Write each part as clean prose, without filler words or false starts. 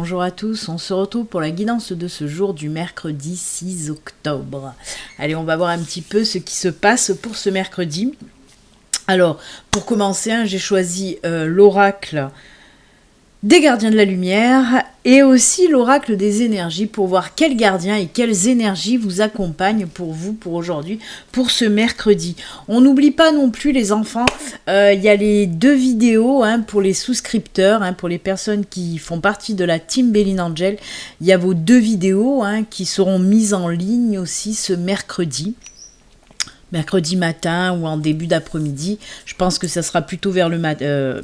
bonjour à tous, on se retrouve pour la guidance de ce jour du mercredi 6 octobre. Allez, on va voir un petit peu ce qui se passe pour ce mercredi. Alors, pour commencer, j'ai choisi l'oracle des gardiens de la lumière et aussi l'oracle des énergies pour voir quels gardiens et quelles énergies vous accompagnent pour vous, pour aujourd'hui, pour ce mercredi. On n'oublie pas non plus les enfants, il y a les 2 vidéos pour les souscripteurs, pour les personnes qui font partie de la team Béline Angel. Il y a vos 2 vidéos qui seront mises en ligne aussi ce mercredi matin ou en début d'après-midi. Je pense que ça sera plutôt vers le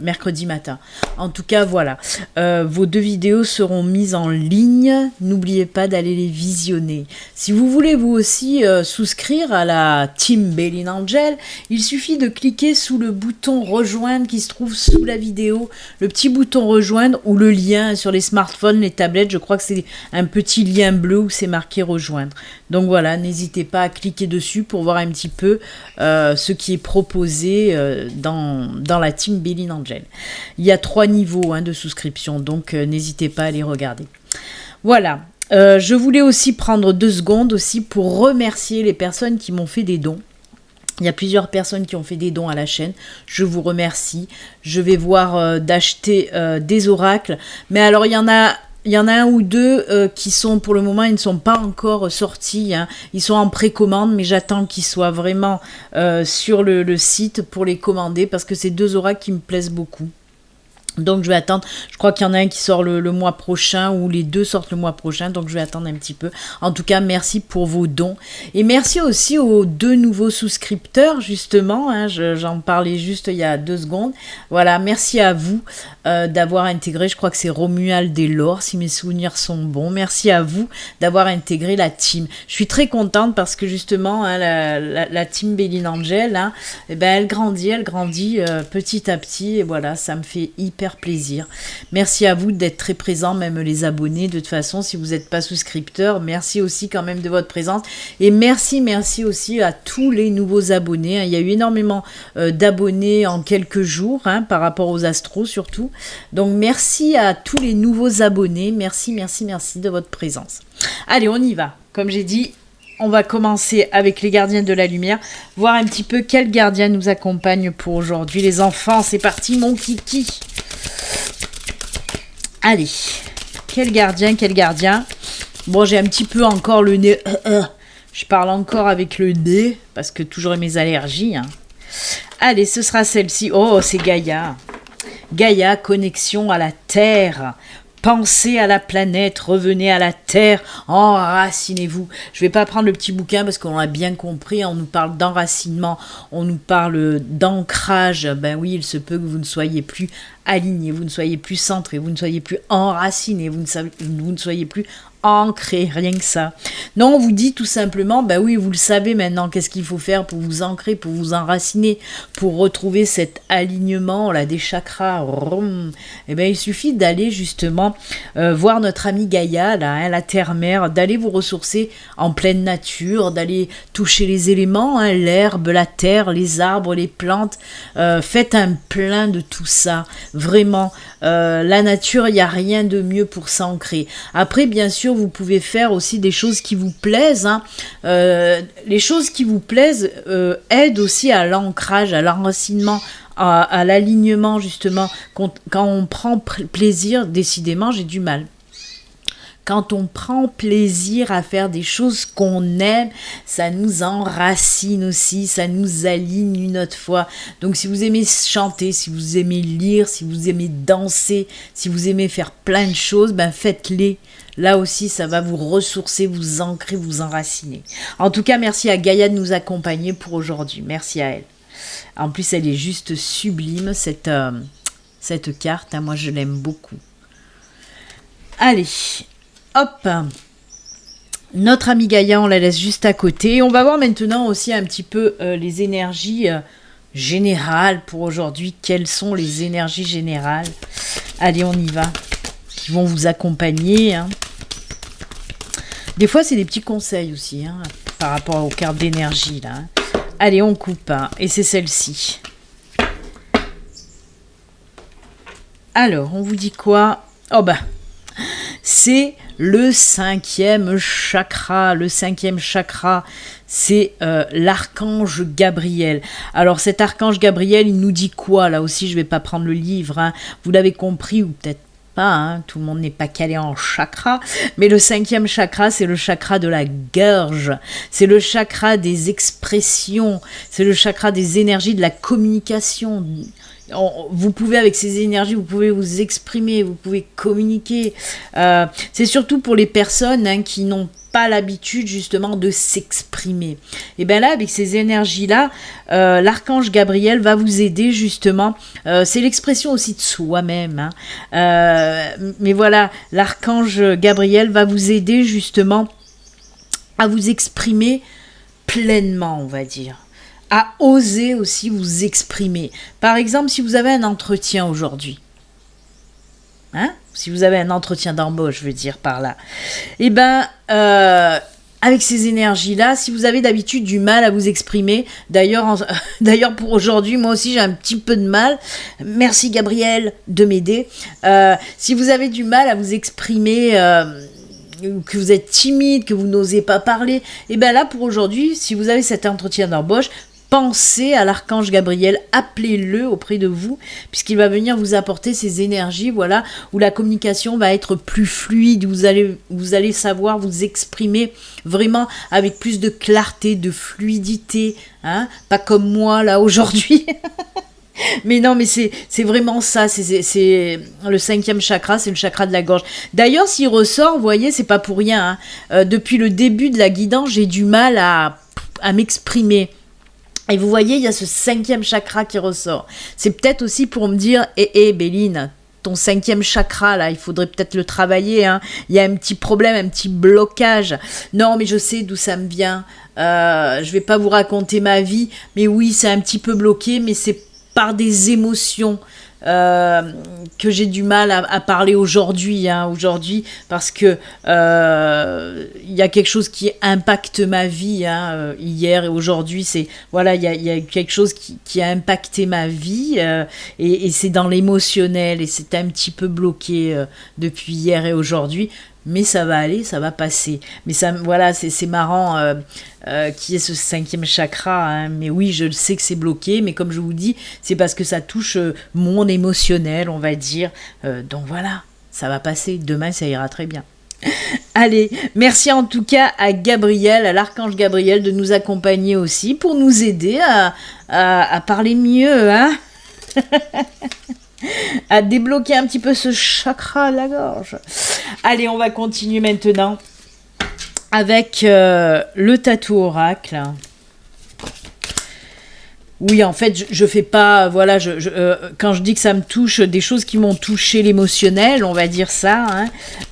mercredi matin. En tout cas, voilà. Vos 2 vidéos seront mises en ligne. N'oubliez pas d'aller les visionner. Si vous voulez vous aussi souscrire à la team Béline Angel, il suffit de cliquer sous le bouton rejoindre qui se trouve sous la vidéo. Le petit bouton rejoindre ou le lien sur les smartphones, les tablettes. Je crois que c'est un petit lien bleu où c'est marqué rejoindre. Donc voilà, n'hésitez pas à cliquer dessus pour voir un petit peu ce qui est proposé dans la team Béline Angel. Il y a 3 niveaux de souscription, donc n'hésitez pas à les regarder. Voilà, je voulais aussi prendre 2 secondes aussi pour remercier les personnes qui m'ont fait des dons. Il y a plusieurs personnes qui ont fait des dons à la chaîne. Je vous remercie. Je vais voir d'acheter des oracles. Mais alors, il y en a 1 ou 2 qui sont, pour le moment, ils ne sont pas encore sortis. Ils sont en précommande, mais j'attends qu'ils soient vraiment sur le site pour les commander parce que c'est 2 oracles qui me plaisent beaucoup. Donc je vais attendre, je crois qu'il y en a un qui sort le mois prochain ou les 2 sortent le mois prochain, donc je vais attendre un petit peu. En tout cas, merci pour vos dons. Et merci aussi aux 2 nouveaux souscripteurs, justement, j'en parlais juste il y a 2 secondes. Voilà, merci à vous d'avoir intégré, je crois que c'est Romuald Delors, si mes souvenirs sont bons. Merci à vous d'avoir intégré la team. Je suis très contente parce que justement, la team Béline Angel, elle grandit petit à petit, et voilà, ça me fait hyper plaisir. Merci à vous d'être très présents, même les abonnés. De toute façon, si vous n'êtes pas souscripteur, merci aussi quand même de votre présence. Et merci aussi à tous les nouveaux abonnés. Il y a eu énormément d'abonnés en quelques jours, par rapport aux astros surtout. Donc merci à tous les nouveaux abonnés. Merci de votre présence. Allez, on y va. Comme j'ai dit, on va commencer avec les gardiens de la lumière, voir un petit peu quels gardiens nous accompagnent pour aujourd'hui. Les enfants, c'est parti, mon kiki. Allez, quel gardien. Bon, j'ai un petit peu encore le nez. Je parle encore avec le nez, parce que toujours mes allergies. Allez, ce sera celle-ci. Oh, c'est Gaïa. Gaïa, connexion à la Terre. Pensez à la planète, revenez à la Terre, enracinez-vous. Je ne vais pas prendre le petit bouquin parce qu'on l'a bien compris, on nous parle d'enracinement, on nous parle d'ancrage. Ben oui, il se peut que vous ne soyez plus aligné, vous ne soyez plus centré, vous ne soyez plus enraciné, vous ne soyez plus ancré, rien que ça. Non, on vous dit tout simplement, ben oui, vous le savez maintenant, qu'est-ce qu'il faut faire pour vous ancrer, pour vous enraciner, pour retrouver cet alignement là des chakras. Eh ben, il suffit d'aller justement voir notre amie Gaïa, là, la terre-mère, d'aller vous ressourcer en pleine nature, d'aller toucher les éléments, l'herbe, la terre, les arbres, les plantes. Faites un plein de tout ça, vraiment. La nature, il n'y a rien de mieux pour s'ancrer. Après, bien sûr, vous pouvez faire aussi des choses qui vous plaisent. Les choses qui vous plaisent aident aussi à l'ancrage, à l'enracinement, à l'alignement, justement. Quand on prend plaisir, décidément, j'ai du mal. Quand on prend plaisir à faire des choses qu'on aime, ça nous enracine aussi, ça nous aligne une autre fois. Donc si vous aimez chanter, si vous aimez lire, si vous aimez danser, si vous aimez faire plein de choses, ben faites-les. Là aussi, ça va vous ressourcer, vous ancrer, vous enraciner. En tout cas, merci à Gaïa de nous accompagner pour aujourd'hui. Merci à elle. En plus, elle est juste sublime, cette carte. Moi, je l'aime beaucoup. Allez, hop. Notre amie Gaïa, on la laisse juste à côté. On va voir maintenant aussi un petit peu les énergies générales pour aujourd'hui. Quelles sont les énergies générales? Allez, on y va. Qui vont vous accompagner. Des fois, c'est des petits conseils aussi, par rapport aux cartes d'énergie, là. Allez, on coupe, et c'est celle-ci. Alors, on vous dit quoi? Oh bah, c'est le 5e chakra. Le 5e chakra, c'est l'archange Gabriel. Alors cet archange Gabriel, il nous dit quoi? Là aussi, je ne vais pas prendre le livre, hein. Vous l'avez compris, ou peut-être pas, hein, tout le monde n'est pas calé en chakra, mais le 5e chakra, c'est le chakra de la gorge, c'est le chakra des expressions, c'est le chakra des énergies, de la communication. Vous pouvez, avec ces énergies, vous pouvez vous exprimer, vous pouvez communiquer. C'est surtout pour les personnes, hein, qui n'ont pas l'habitude justement de s'exprimer. Et bien là, avec ces énergies-là, l'archange Gabriel va vous aider justement. C'est l'expression aussi de soi-même, hein. Mais voilà, l'archange Gabriel va vous aider justement à vous exprimer pleinement, on va dire. À oser aussi vous exprimer. Par exemple, si vous avez un entretien aujourd'hui, hein, si vous avez un entretien d'embauche, je veux dire par là, et ben, avec ces énergies-là, si vous avez d'habitude du mal à vous exprimer, d'ailleurs pour aujourd'hui, moi aussi j'ai un petit peu de mal, merci Gabriel de m'aider, si vous avez du mal à vous exprimer, que vous êtes timide, que vous n'osez pas parler, et bien là pour aujourd'hui, si vous avez cet entretien d'embauche, pensez à l'archange Gabriel, appelez-le auprès de vous, puisqu'il va venir vous apporter ces énergies, voilà, où la communication va être plus fluide, vous allez savoir vous exprimer vraiment avec plus de clarté, de fluidité, hein, pas comme moi là aujourd'hui. Mais non, mais c'est vraiment ça, c'est le 5e chakra, c'est le chakra de la gorge. D'ailleurs, s'il ressort, vous voyez, c'est pas pour rien, hein. Depuis le début de la guidance, j'ai du mal à m'exprimer. Et vous voyez, il y a ce 5e chakra qui ressort. C'est peut-être aussi pour me dire, Béline, ton 5e chakra, là, il faudrait peut-être le travailler, hein. Il y a un petit problème, un petit blocage. Non, mais je sais d'où ça me vient. Je vais pas vous raconter ma vie, mais oui, c'est un petit peu bloqué, mais c'est par des émotions que j'ai du mal à parler aujourd'hui, hein, parce que il y a quelque chose qui impacte ma vie, hein, hier et aujourd'hui, c'est voilà, il y a quelque chose qui a impacté ma vie, et c'est dans l'émotionnel, et c'est un petit peu bloqué depuis hier et aujourd'hui. Mais ça va aller, ça va passer. Mais ça, voilà, c'est marrant qui est ce 5e chakra, hein. Mais oui, je le sais que c'est bloqué, mais comme je vous dis, c'est parce que ça touche mon émotionnel, on va dire. Donc voilà, ça va passer. Demain, ça ira très bien. Allez, merci en tout cas à Gabriel, à l'archange Gabriel, de nous accompagner aussi pour nous aider à parler mieux, hein. À débloquer un petit peu ce chakra à la gorge. Allez, on va continuer maintenant avec le tatou oracle. Oui, en fait, je fais pas, voilà, quand je dis que ça me touche, des choses qui m'ont touché l'émotionnel, on va dire ça,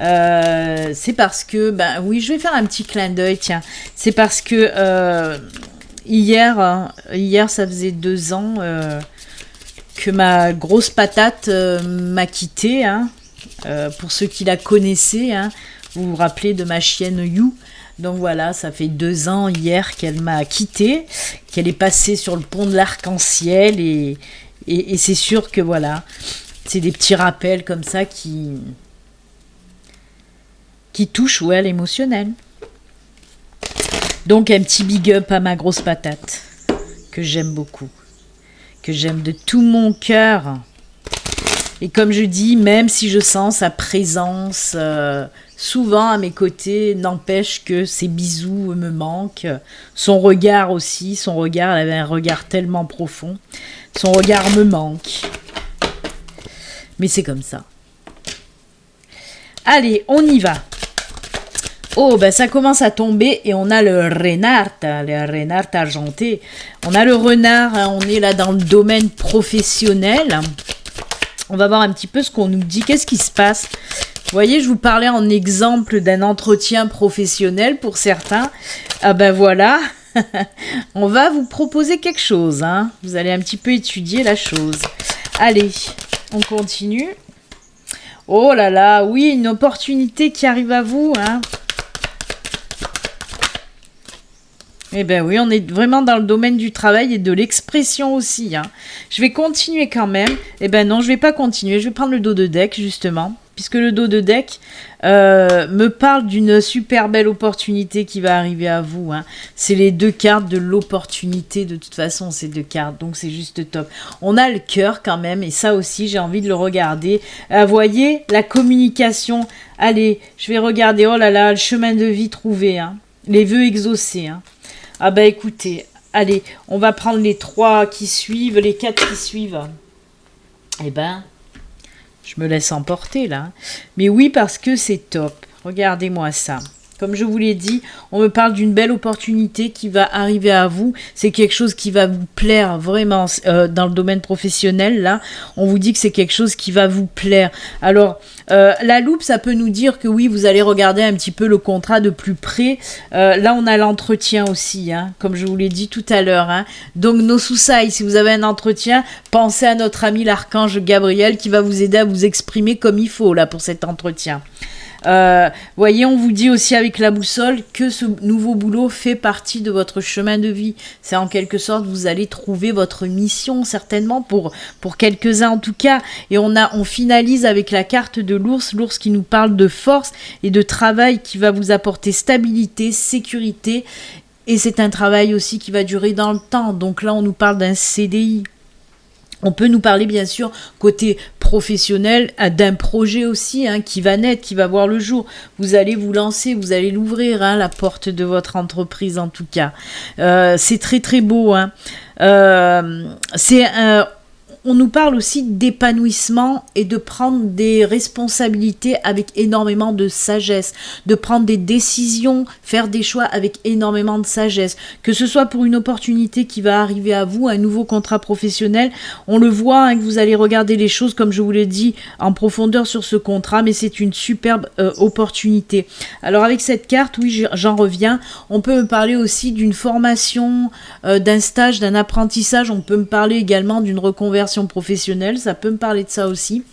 hein, c'est parce que, ben oui, je vais faire un petit clin d'œil, tiens, c'est parce que hier, ça faisait 2 ans que ma grosse patate m'a quitté, hein. Pour ceux qui la connaissaient, hein, vous vous rappelez de ma chienne You. Donc voilà, ça fait 2 ans hier qu'elle m'a quitté, qu'elle est passée sur le pont de l'Arc-en-Ciel, et c'est sûr que voilà, c'est des petits rappels comme ça qui touchent, ouais, l'émotionnel. Donc un petit big up à ma grosse patate, que j'aime beaucoup, que j'aime de tout mon cœur. Et comme je dis, même si je sens sa présence souvent à mes côtés, n'empêche que ses bisous me manquent. Son regard aussi, elle avait un regard tellement profond. Son regard me manque. Mais c'est comme ça. Allez, on y va. Oh, ben ça commence à tomber et on a le renard argenté. On a le renard, hein, on est là dans le domaine professionnel. On va voir un petit peu ce qu'on nous dit. Qu'est-ce qui se passe? Vous voyez, je vous parlais en exemple d'un entretien professionnel pour certains. Ah ben voilà, on va vous proposer quelque chose, hein. Vous allez un petit peu étudier la chose. Allez, on continue. Oh là là, oui, une opportunité qui arrive à vous, hein. Eh bien oui, on est vraiment dans le domaine du travail et de l'expression aussi, hein. Je vais continuer quand même. Eh bien non, je vais pas continuer. Je vais prendre le dos de deck, justement, puisque le dos de deck me parle d'une super belle opportunité qui va arriver à vous. Hein. C'est les 2 cartes de l'opportunité, de toute façon, ces 2 cartes. Donc, c'est juste top. On a le cœur quand même, et ça aussi, j'ai envie de le regarder. Voyez, la communication. Allez, je vais regarder. Oh là là, le chemin de vie trouvé. Hein. Les vœux exaucés. Hein. Ah bah écoutez, allez, on va prendre les 3 qui suivent, les 4 qui suivent. Eh ben... je me laisse emporter là. Mais oui, parce que c'est top. Regardez-moi ça. Comme je vous l'ai dit, on me parle d'une belle opportunité qui va arriver à vous. C'est quelque chose qui va vous plaire vraiment dans le domaine professionnel. Là, on vous dit que c'est quelque chose qui va vous plaire. Alors, la loupe, ça peut nous dire que oui, vous allez regarder un petit peu le contrat de plus près. Là, on a l'entretien aussi, hein, comme je vous l'ai dit tout à l'heure. Hein. Donc, nos sous-sailles, si vous avez un entretien, pensez à notre ami l'archange Gabriel qui va vous aider à vous exprimer comme il faut là pour cet entretien. Voyez, on vous dit aussi avec la boussole que ce nouveau boulot fait partie de votre chemin de vie. C'est en quelque sorte, vous allez trouver votre mission certainement pour quelques-uns en tout cas. Et on finalise avec la carte de l'ours qui nous parle de force et de travail qui va vous apporter stabilité, sécurité. Et c'est un travail aussi qui va durer dans le temps. Donc là, on nous parle d'un CDI. On peut nous parler bien sûr côté professionnel d'un projet aussi hein, qui va naître, qui va voir le jour. Vous allez vous lancer, vous allez l'ouvrir, hein, la porte de votre entreprise en tout cas. C'est très très beau. Hein. On nous parle aussi d'épanouissement et de prendre des responsabilités avec énormément de sagesse, de prendre des décisions, faire des choix avec énormément de sagesse. Que ce soit pour une opportunité qui va arriver à vous, un nouveau contrat professionnel, on le voit hein, que vous allez regarder les choses, comme je vous l'ai dit, en profondeur sur ce contrat, mais c'est une superbe opportunité. Alors avec cette carte, oui, j'en reviens, on peut me parler aussi d'une formation, d'un stage, d'un apprentissage, on peut me parler également d'une reconversion professionnelle, ça peut me parler de ça aussi.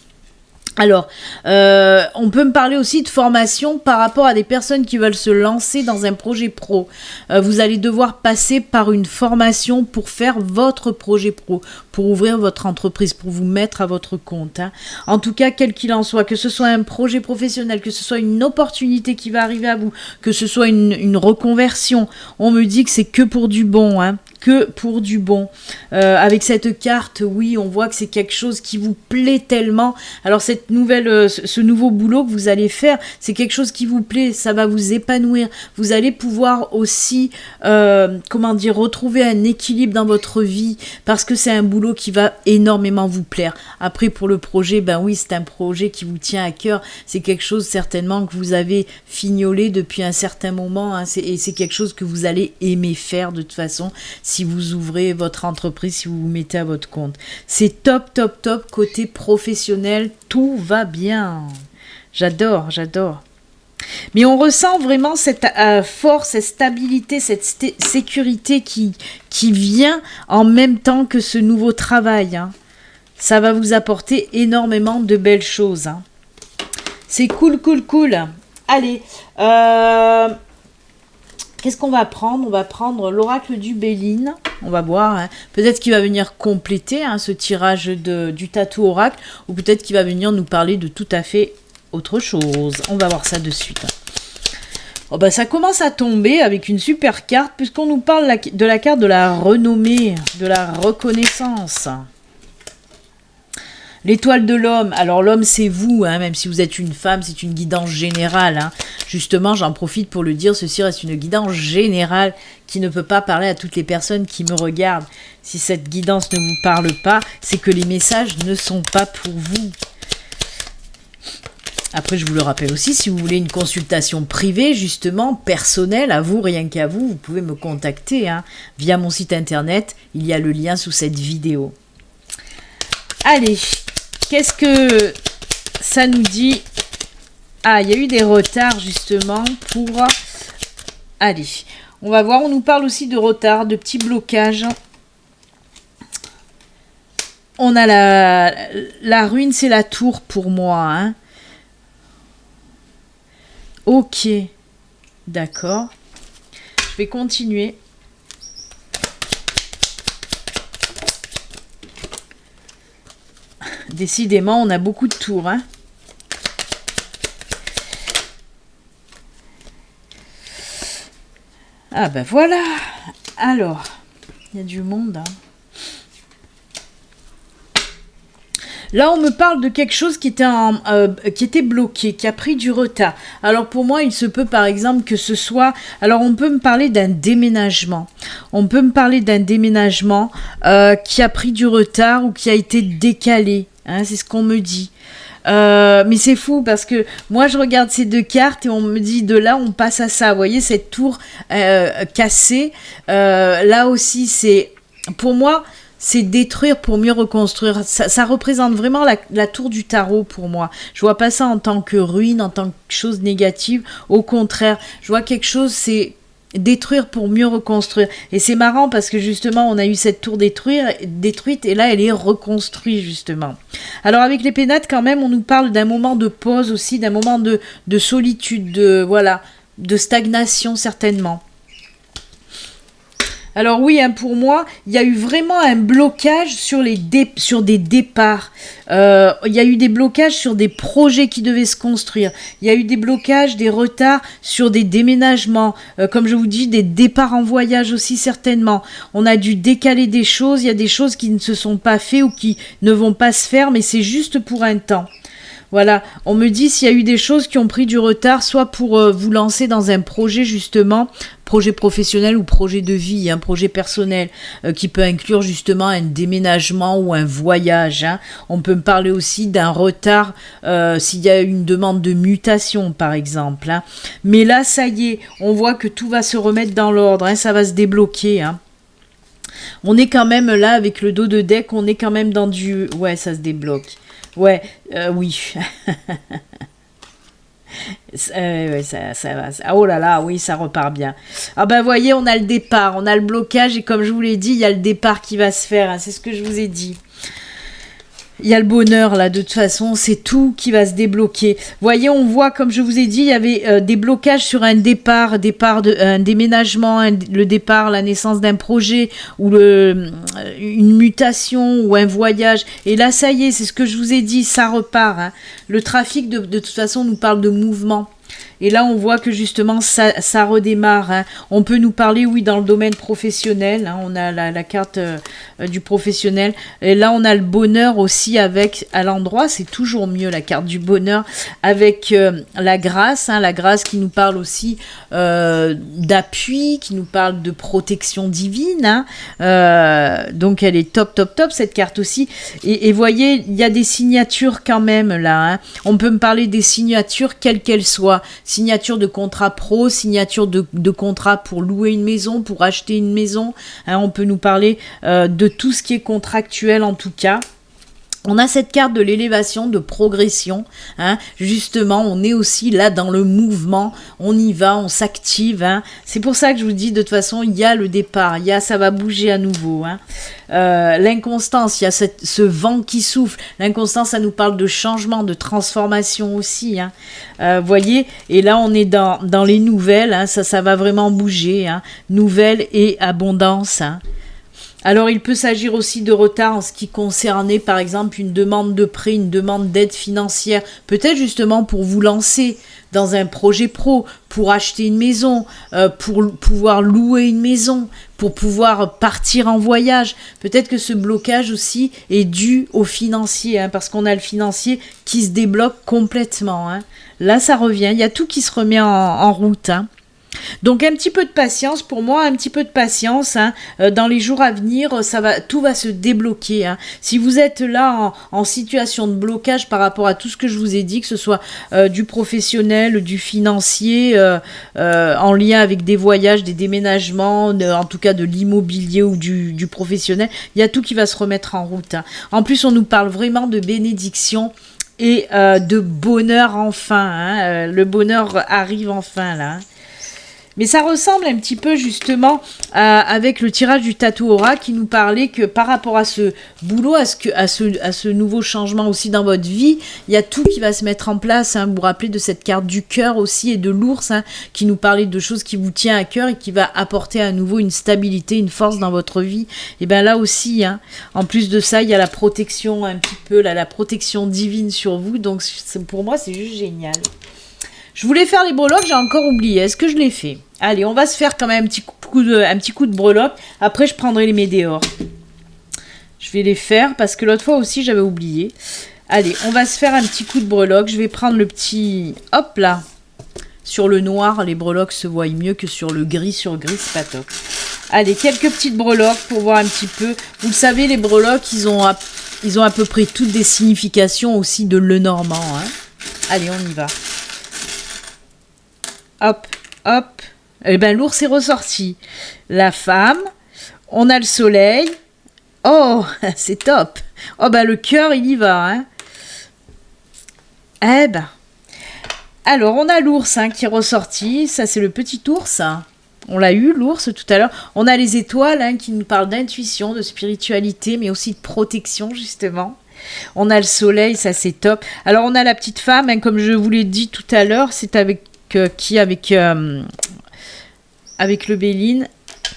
Alors, on peut me parler aussi de formation par rapport à des personnes qui veulent se lancer dans un projet pro. Vous allez devoir passer par une formation pour faire votre projet pro, pour ouvrir votre entreprise, pour vous mettre à votre compte. Hein. En tout cas, quel qu'il en soit, que ce soit un projet professionnel, que ce soit une opportunité qui va arriver à vous, que ce soit une reconversion, on me dit que c'est que pour du bon, hein. Que pour du bon. Avec cette carte, oui, on voit que c'est quelque chose qui vous plaît tellement. Alors cette ce nouveau boulot que vous allez faire, c'est quelque chose qui vous plaît, ça va vous épanouir. Vous allez pouvoir aussi, retrouver un équilibre dans votre vie parce que c'est un boulot qui va énormément vous plaire. Après, pour le projet, ben oui, c'est un projet qui vous tient à cœur. C'est quelque chose certainement que vous avez fignolé depuis un certain moment hein, et c'est quelque chose que vous allez aimer faire de toute façon. Si vous ouvrez votre entreprise, si vous vous mettez à votre compte. C'est top, top, top. Côté professionnel, tout va bien. J'adore, j'adore. Mais on ressent vraiment cette force, cette stabilité, cette sécurité qui vient en même temps que ce nouveau travail. Hein. Ça va vous apporter énormément de belles choses. Hein. C'est cool, cool, cool. Allez, qu'est-ce qu'on va prendre? On va prendre l'oracle du Béline. On va voir. Hein. Peut-être qu'il va venir compléter hein, ce tirage du tatou oracle. Ou peut-être qu'il va venir nous parler de tout à fait autre chose. On va voir ça de suite. Oh bah, ça commence à tomber avec une super carte. Puisqu'on nous parle de la carte de la renommée. De la reconnaissance. L'étoile de l'homme, alors l'homme c'est vous, hein, même si vous êtes une femme, c'est une guidance générale. Hein. Justement, j'en profite pour le dire, ceci reste une guidance générale qui ne peut pas parler à toutes les personnes qui me regardent. Si cette guidance ne vous parle pas, c'est que les messages ne sont pas pour vous. Après, je vous le rappelle aussi, si vous voulez une consultation privée, justement, personnelle, à vous, rien qu'à vous, vous pouvez me contacter hein, via mon site internet. Il y a le lien sous cette vidéo. Allez, qu'est-ce que ça nous dit? Ah, il y a eu des retards justement pour... Allez, on va voir, on nous parle aussi de retard, de petits blocages. On a la ruine, c'est la tour pour moi. Hein. Ok, d'accord. Je vais continuer. Décidément, on a beaucoup de tours. Hein. Ah ben voilà. Alors, il y a du monde, hein. Là, on me parle de quelque chose qui était bloqué, qui a pris du retard. Alors, pour moi, il se peut, par exemple, que ce soit... Alors, on peut me parler d'un déménagement. On peut me parler d'un déménagement qui a pris du retard ou qui a été décalé. Hein, c'est ce qu'on me dit. Mais c'est fou parce que moi, je regarde ces deux cartes et on me dit de là, on passe à ça. Vous voyez, cette tour cassée. Là aussi, c'est... Pour moi... c'est détruire pour mieux reconstruire. Ça représente vraiment la tour du tarot pour moi. Je vois pas ça en tant que ruine, en tant que chose négative. Au contraire, je vois quelque chose, c'est détruire pour mieux reconstruire. Et c'est marrant parce que justement, on a eu cette tour détruite et là, elle est reconstruite justement. Alors avec les pénates, quand même, on nous parle d'un moment de pause aussi, d'un moment de solitude, de stagnation certainement. Alors oui, hein, pour moi, il y a eu vraiment un blocage sur des départs. Il y a eu des blocages sur des projets qui devaient se construire. Il y a eu des blocages, des retards sur des déménagements. Comme je vous dis, des départs en voyage aussi certainement. On a dû décaler des choses. Il y a des choses qui ne se sont pas faites ou qui ne vont pas se faire, mais c'est juste pour un temps. Voilà, on me dit s'il y a eu des choses qui ont pris du retard, soit pour vous lancer dans un projet justement, projet professionnel ou projet de vie, un projet personnel qui peut inclure justement un déménagement ou un voyage. Hein. On peut me parler aussi d'un retard s'il y a une demande de mutation par exemple. Hein. Mais là, ça y est, on voit que tout va se remettre dans l'ordre, hein, ça va se débloquer. Hein. On est quand même là avec le dos de deck, on est quand même dans du... Ouais, ça se débloque. Ouais, oui. Ouais, ça va. Oh là là, oui, ça repart bien. Ah ben, voyez, on a le départ, on a le blocage et comme je vous l'ai dit, il y a le départ qui va se faire. Hein, c'est ce que je vous ai dit. Il y a le bonheur là, de toute façon, c'est tout qui va se débloquer. Voyez, on voit, comme je vous ai dit, il y avait des blocages sur un départ un déménagement, le départ, la naissance d'un projet, ou une mutation, ou un voyage. Et là, ça y est, c'est ce que je vous ai dit, ça repart. Hein. Le trafic, de toute façon, nous parle de mouvement. Et là, on voit que justement, ça redémarre. Hein. On peut nous parler, oui, dans le domaine professionnel. Hein. On a la carte du professionnel. Et là, on a le bonheur aussi à l'endroit. C'est toujours mieux, la carte du bonheur. Avec la grâce. Hein, la grâce qui nous parle aussi d'appui, qui nous parle de protection divine. Hein. Donc, elle est top, top, top, cette carte aussi. Et voyez, il y a des signatures quand même, là. Hein. On peut me parler des signatures, quelles qu'elles soient. Signature de contrat pro, signature de contrat pour louer une maison, pour acheter une maison. Hein, on peut nous parler de tout ce qui est contractuel en tout cas. On a cette carte de l'élévation, de progression. Hein. Justement, on est aussi là dans le mouvement. On y va, on s'active. Hein. C'est pour ça que je vous dis, de toute façon, il y a le départ. Ça va bouger à nouveau. Hein. L'inconstance, il y a ce vent qui souffle. L'inconstance, ça nous parle de changement, de transformation aussi. Hein. Voyez, et là, on est dans les nouvelles. Hein. Ça va vraiment bouger. Hein. Nouvelles et abondance. Hein. Alors, il peut s'agir aussi de retard en ce qui concernait, par exemple, une demande de prêt, une demande d'aide financière, peut-être justement pour vous lancer dans un projet pro, pour acheter une maison, pour pouvoir louer une maison, pour pouvoir partir en voyage. Peut-être que ce blocage aussi est dû au financier, hein, parce qu'on a le financier qui se débloque complètement. Hein. Là, ça revient, il y a tout qui se remet en route. Hein. Donc un petit peu de patience pour moi, un petit peu de patience. Hein. Dans les jours à venir, tout va se débloquer. Hein. Si vous êtes là en situation de blocage par rapport à tout ce que je vous ai dit, que ce soit du professionnel, du financier, en lien avec des voyages, des déménagements, en tout cas de l'immobilier ou du professionnel, il y a tout qui va se remettre en route. Hein. En plus, on nous parle vraiment de bénédiction et de bonheur enfin. Hein. Le bonheur arrive enfin là. Hein. Mais ça ressemble un petit peu justement avec le tirage du Tatou Aura qui nous parlait que par rapport à ce boulot, à ce nouveau changement aussi dans votre vie, il y a tout qui va se mettre en place. Hein. Vous vous rappelez de cette carte du cœur aussi et de l'ours hein, qui nous parlait de choses qui vous tient à cœur et qui va apporter à nouveau une stabilité, une force dans votre vie. Et bien là aussi, hein, en plus de ça, il y a la protection un petit peu, la protection divine sur vous. Donc pour moi, c'est juste génial. Je voulais faire les breloques, j'ai encore oublié. Est-ce que je l'ai fait? Allez, on va se faire quand même un petit coup de breloque. Après, je prendrai les météores. Je vais les faire parce que l'autre fois aussi, j'avais oublié. Allez, on va se faire un petit coup de breloque. Je vais prendre le petit... Hop là. Sur le noir, les breloques se voient mieux que sur le gris. Sur gris, c'est pas top. Allez, quelques petites breloques pour voir un petit peu. Vous le savez, les breloques, ils ont à peu près toutes des significations aussi de Lenormand. Hein. Allez, on y va. Hop, hop. Eh bien, l'ours est ressorti. La femme. On a le soleil. Oh, c'est top. Oh, bah, le cœur, il y va. Hein. Eh ben. Alors, on a l'ours hein, qui est ressorti. Ça, c'est le petit ours. Hein. On l'a eu, l'ours, tout à l'heure. On a les étoiles hein, qui nous parlent d'intuition, de spiritualité, mais aussi de protection, justement. On a le soleil, ça, c'est top. Alors, on a la petite femme, hein, comme je vous l'ai dit tout à l'heure. C'est avec avec le Béline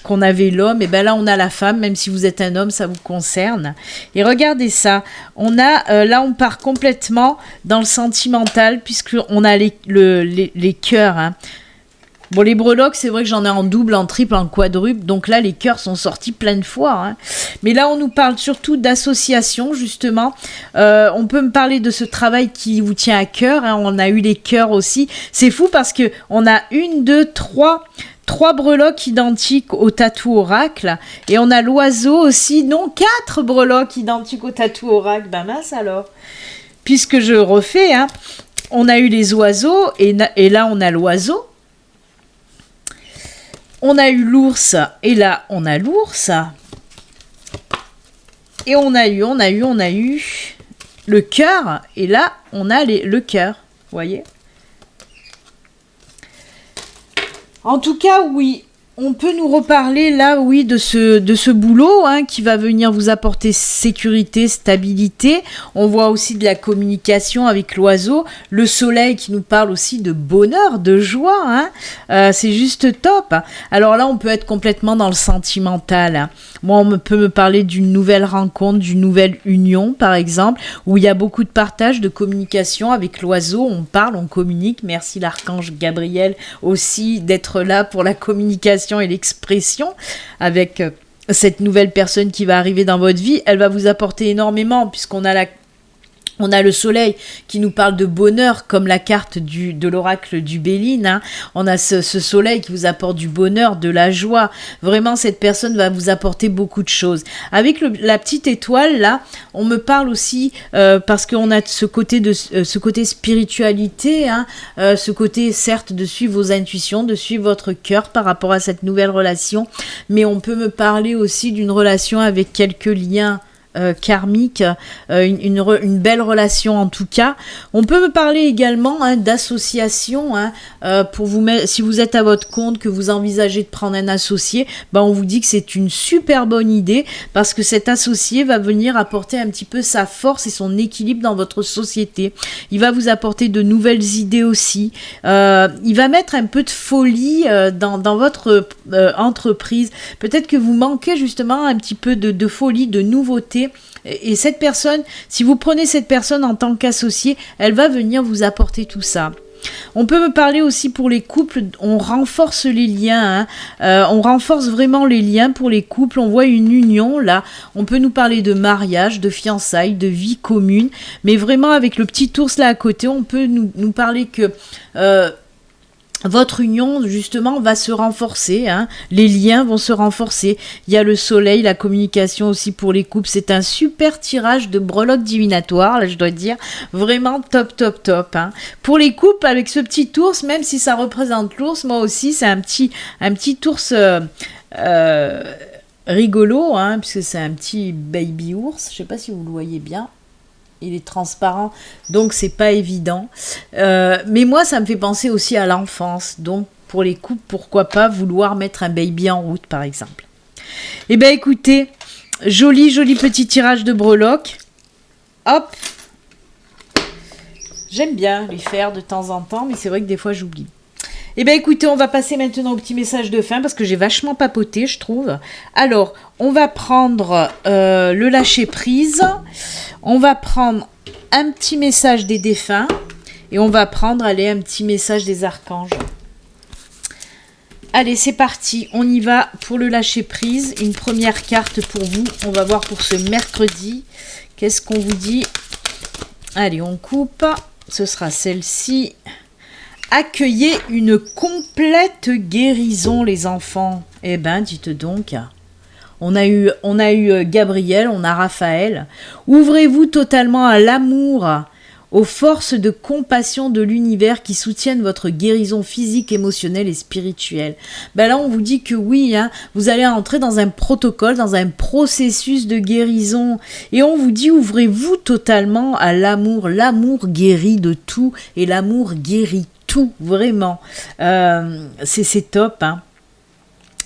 qu'on avait l'homme. Et bien là, on a la femme. Même si vous êtes un homme, ça vous concerne. Et regardez ça. On a, là, on part complètement dans le sentimental, puisqu'on a les cœurs, hein. Bon, les breloques, c'est vrai que j'en ai en double, en triple, en quadruple. Donc là, les cœurs sont sortis plein de fois. Hein. Mais là, on nous parle surtout d'association, justement. On peut me parler de ce travail qui vous tient à cœur. Hein. On a eu les cœurs aussi. C'est fou parce que on a trois breloques identiques au tatou oracle. Et on a l'oiseau aussi. Non, 4 breloques identiques au tatou oracle. Ben mince alors. Puisque je refais, hein, on a eu les oiseaux. Et là, on a l'oiseau. On a eu l'ours, et là, on a l'ours. Et on a eu le cœur, et là, on a le cœur. Vous voyez? En tout cas, oui, on peut nous reparler là, oui, de ce boulot hein, qui va venir vous apporter sécurité, stabilité. On voit aussi de la communication avec l'oiseau, le soleil qui nous parle aussi de bonheur, de joie. Hein. C'est juste top. Alors là, on peut être complètement dans le sentimental. Hein. Moi, on peut me parler d'une nouvelle rencontre, d'une nouvelle union, par exemple, où il y a beaucoup de partage, de communication avec l'oiseau. On parle, on communique. Merci l'archange Gabriel aussi d'être là pour la communication et l'expression avec cette nouvelle personne qui va arriver dans votre vie. Elle va vous apporter énormément puisqu'on a on a le soleil qui nous parle de bonheur, comme la carte de l'oracle du Béline. Hein. On a ce soleil qui vous apporte du bonheur, de la joie. Vraiment, cette personne va vous apporter beaucoup de choses. Avec la petite étoile, là, on me parle aussi, parce qu'on a ce côté spiritualité, hein, ce côté, certes, de suivre vos intuitions, de suivre votre cœur par rapport à cette nouvelle relation. Mais on peut me parler aussi d'une relation avec quelques liens karmique, une belle relation en tout cas. On peut me parler également hein, d'association hein, pour vous mettre, si vous êtes à votre compte, que vous envisagez de prendre un associé, ben on vous dit que c'est une super bonne idée parce que cet associé va venir apporter un petit peu sa force et son équilibre dans votre société. Il va vous apporter de nouvelles idées aussi. Il va mettre un peu de folie dans votre entreprise. Peut-être que vous manquez justement un petit peu de folie, de nouveauté. Et cette personne, si vous prenez cette personne en tant qu'associé, elle va venir vous apporter tout ça. On peut me parler aussi pour les couples, on renforce les liens, hein. On renforce vraiment les liens pour les couples, on voit une union là, on peut nous parler de mariage, de fiançailles, de vie commune, mais vraiment avec le petit ours là à côté, on peut nous parler que... votre union, justement, va se renforcer. Hein. Les liens vont se renforcer. Il y a le soleil, la communication aussi pour les couples. C'est un super tirage de breloque divinatoire, là, je dois dire. Vraiment top, top, top. Hein. Pour les couples, avec ce petit ours, même si ça représente l'ours, moi aussi, c'est un petit ours rigolo, hein, puisque c'est un petit baby ours. Je ne sais pas si vous le voyez bien. Il est transparent, donc c'est pas évident. Mais moi, ça me fait penser aussi à l'enfance. Donc, pour les couples, pourquoi pas vouloir mettre un baby en route, par exemple. Eh bien, écoutez, joli petit tirage de breloque. Hop. J'aime bien les faire de temps en temps, mais c'est vrai que des fois, j'oublie. Eh bien, écoutez, on va passer maintenant au petit message de fin, parce que j'ai vachement papoté, je trouve. Alors, on va prendre le lâcher-prise. On va prendre un petit message des défunts. Et on va prendre, allez, un petit message des archanges. Allez, c'est parti. On y va pour le lâcher prise. Une première carte pour vous. On va voir pour ce mercredi. Qu'est-ce qu'on vous dit? Allez, on coupe. Ce sera celle-ci. Accueillez une complète guérison, les enfants. Eh ben, dites donc. On a eu Gabriel, on a Raphaël. Ouvrez-vous totalement à l'amour, aux forces de compassion de l'univers qui soutiennent votre guérison physique, émotionnelle et spirituelle. Ben là, on vous dit que oui, hein, vous allez entrer dans un protocole, dans un processus de guérison. Et on vous dit, ouvrez-vous totalement à l'amour. L'amour guérit de tout et l'amour guérit tout, vraiment. C'est top, hein.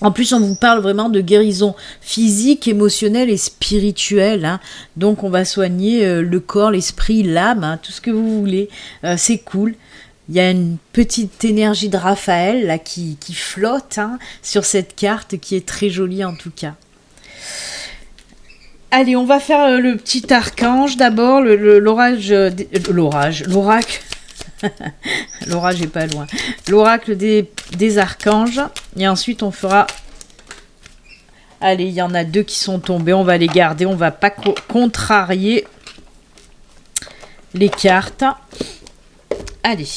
En plus, on vous parle vraiment de guérison physique, émotionnelle et spirituelle. Hein. Donc, on va soigner le corps, l'esprit, l'âme, hein, tout ce que vous voulez. C'est cool. Il y a une petite énergie de Raphaël là, qui flotte hein, sur cette carte, qui est très jolie en tout cas. Allez, on va faire le petit archange d'abord, l'oracle. L'orage est pas loin. L'oracle des archanges. Et ensuite, on fera... Allez, il y en a 2 qui sont tombés. On va les garder. On va pas contrarier les cartes. Allez.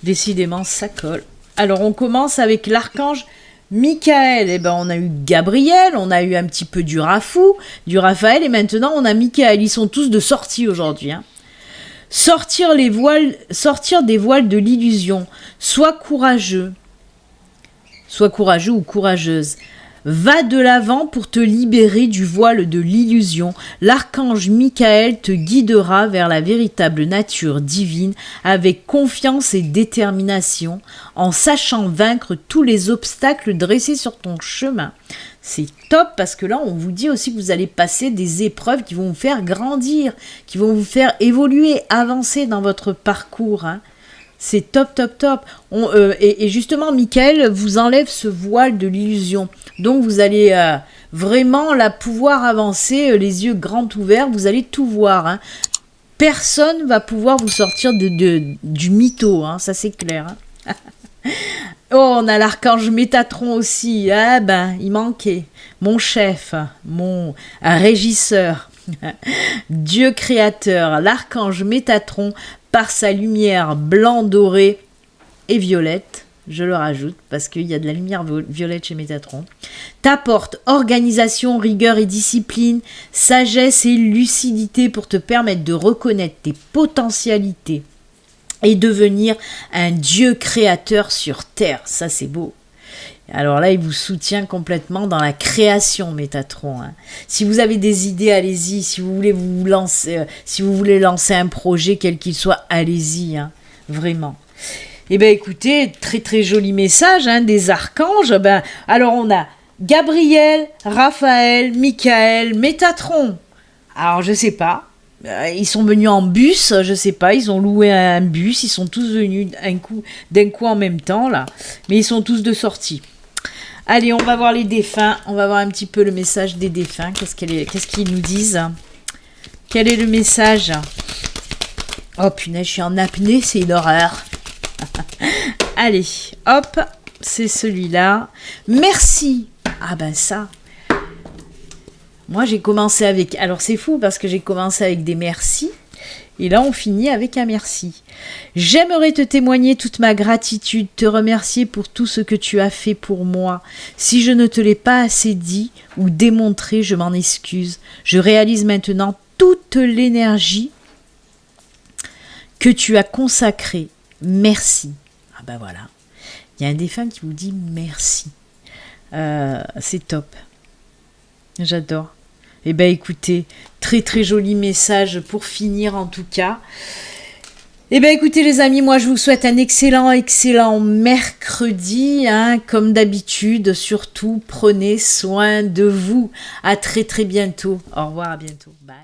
Décidément, ça colle. Alors, on commence avec l'archange Michael. Eh ben, on a eu Gabriel. On a eu un petit peu du Raphaël. Et maintenant, on a Michael. Ils sont tous de sortie aujourd'hui, hein. Sortir des voiles de l'illusion. Sois courageux ou courageuse. Va de l'avant pour te libérer du voile de l'illusion. L'archange Michael te guidera vers la véritable nature divine avec confiance et détermination, en sachant vaincre tous les obstacles dressés sur ton chemin. C'est top parce que là, on vous dit aussi que vous allez passer des épreuves qui vont vous faire grandir, qui vont vous faire évoluer, avancer dans votre parcours. Hein. C'est top, top, top. Et justement, Michael vous enlève ce voile de l'illusion. Donc, vous allez vraiment là, pouvoir avancer, les yeux grands ouverts, vous allez tout voir. Hein. Personne va pouvoir vous sortir du mytho, hein, ça c'est clair. Hein. Oh, on a l'archange Métatron aussi. Ah ben, il manquait. Mon chef, mon régisseur, Dieu créateur, l'archange Métatron, par sa lumière blanc, doré et violette, je le rajoute parce qu'il y a de la lumière violette chez Métatron, t'apporte organisation, rigueur et discipline, sagesse et lucidité pour te permettre de reconnaître tes potentialités et devenir un Dieu créateur sur Terre. Ça, c'est beau. Alors là, il vous soutient complètement dans la création, Métatron. Hein. Si vous avez des idées, allez-y. Si vous voulez vous lancer, si vous voulez lancer un projet, quel qu'il soit, allez-y. Hein. Vraiment. Eh bien, écoutez, très très joli message hein, des archanges. Ben, alors, on a Gabriel, Raphaël, Michael, Métatron. Alors, je sais pas. Ils sont venus en bus, je sais pas, ils ont loué un bus, ils sont tous venus d'un coup en même temps, là. Mais ils sont tous de sortie. Allez, on va voir les défunts, on va voir un petit peu le message des défunts, qu'est-ce qu'ils nous disent. Quel est le message? Oh punaise, je suis en apnée, c'est une horreur. Allez, hop, c'est celui-là. Merci. Ah ben ça... Moi, j'ai commencé avec... Alors, c'est fou parce que j'ai commencé avec des merci. Et là, on finit avec un merci. J'aimerais te témoigner toute ma gratitude, te remercier pour tout ce que tu as fait pour moi. Si je ne te l'ai pas assez dit ou démontré, je m'en excuse. Je réalise maintenant toute l'énergie que tu as consacrée. Merci. Ah ben voilà. Il y a un défunt qui vous dit merci. C'est top. J'adore. Eh bien, écoutez, très très joli message pour finir en tout cas. Eh bien, écoutez les amis, moi je vous souhaite un excellent mercredi. Hein, comme d'habitude, surtout, prenez soin de vous. À très très bientôt. Au revoir, à bientôt. Bye.